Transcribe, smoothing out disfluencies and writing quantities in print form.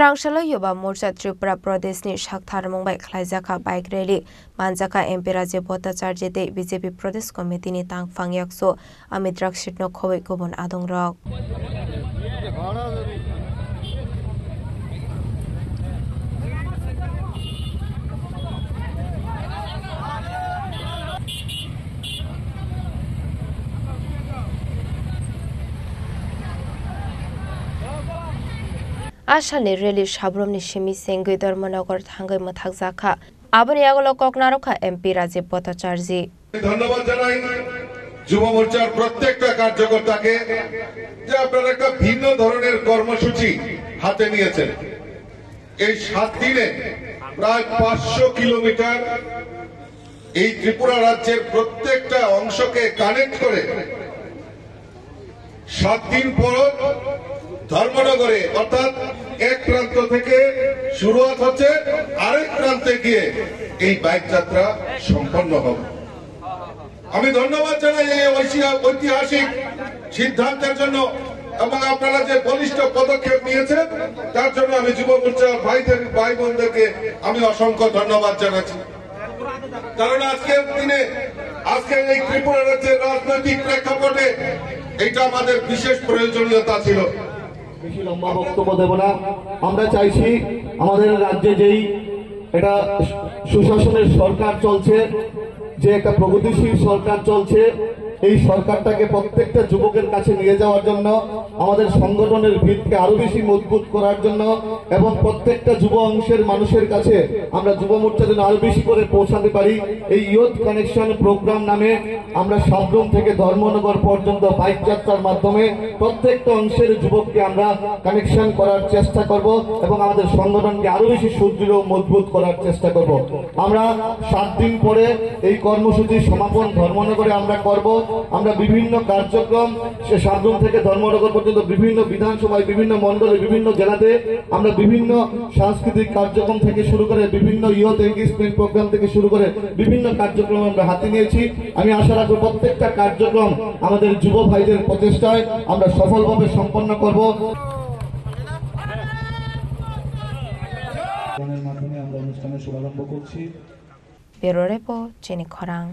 Srangshalo Yuba Morcha Tripura Pradesh ni Shakhtar Mumbai Khlaijaka bike rally Manjaka MP Rajiv Bhattacharya de BJP Pradesh Committee ni tang fangyakso Amit Rakshit no khowai kubun adong rok Ashani rally Shabrum ni Shimi Sengui Dharmanagar Thangai Mathakjaka Aboni agolo Koknarokha MP Rajiv Bhattacharya ধন্যবাদ জানাই যুব মোর্চার প্রত্যেকটা কার্যকর্তাকে যে আপনারা একটা ভিন্ন ধরনের কর্মসূচি হাতে নিয়েছেন এই 7 দিনে প্রায় 500 কিলোমিটার এই ত্রিপুরা রাজ্যের প্রত্যেকটা অংশকে কানেক্ট করে 7 দিন পর ধর্মনগরে অর্থাৎ এক প্রান্ত থেকে শুরুয়াত হচ্ছে আরেক প্রান্তে গিয়ে এই বাইক যাত্রা সম্পন্ন হবে আমি ধন্যবাদ জানাই এই ঐতিহাসিক সিদ্ধান্তের জন্য এবং আপনারা যে বলিষ্ঠ পদক্ষেপ নিয়েছেন তার জন্য আমি যুব মোর্চার ভাই বোনদেরকে আমি অসংখ্য ধন্যবাদ জানাচ্ছি কারণ আজকের দিনে আজকে এই ত্রিপুরা রাজ্যের রাজনৈতিক প্রেক্ষাপটে এটা আমাদের বিশেষ প্রয়োজনীয়তা ছিল বেশি লম্বা বক্তব্য দেব না আমরা চাইছি আমাদের রাজ্যে যেই এটা সুশাসনের সরকার চলছে যে একটা প্রগতিশীল সরকার চলছে এই সরকারটাকে প্রত্যেকটা যুবকের কাছে নিয়ে যাওয়ার জন্য আমাদের সংগঠনের ভিতকে আরো বেশি মজবুত করার জন্য এবং প্রত্যেকটা যুব অংশের মানুষের কাছে আমরা যুব মোর্চা যেন আরো বেশি করে পৌঁছাতে পারি এই ইয়ুথ কানেকশন প্রোগ্রাম নামে আমরা সাবরুম থেকে ধর্মনগর পর্যন্ত বাইক যাত্রার মাধ্যমে প্রত্যেকটা অংশের যুবককে আমরা কানেকশন করার চেষ্টা করব এবং আমাদের সংগঠনকে আরো বেশি সুদৃঢ় মজবুত করার চেষ্টা করব আমরা 7 দিন পরে এই কর্মসূচির সমাপন ধর্মনগরে আমরা করব আমরা বিভিন্ন কার্যক্রম সে সাবরুম থেকে ধর্মনগর পর্যন্ত বিভিন্ন বিধানসভায় বিভিন্ন মণ্ডলে বিভিন্ন জেলাতে আমরা বিভিন্ন সাংস্কৃতিক কার্যক্রম থেকে শুরু করে বিভিন্ন ইয়ুথ এনগেজমেন্ট প্রোগ্রাম থেকে শুরু করে বিভিন্ন কার্যক্রম আমরা হাতে নিয়েছি আমি আশা রাখব প্রত্যেকটা কার্যক্রম আমাদের যুব ভাইদের প্রচেষ্টায় আমরা সফলভাবে সম্পন্ন করব মাধ্যমে আমরা অনুষ্ঠানের শুভারম্ভ করছি ব্যুরো রিপোর্ট চিনি খরাং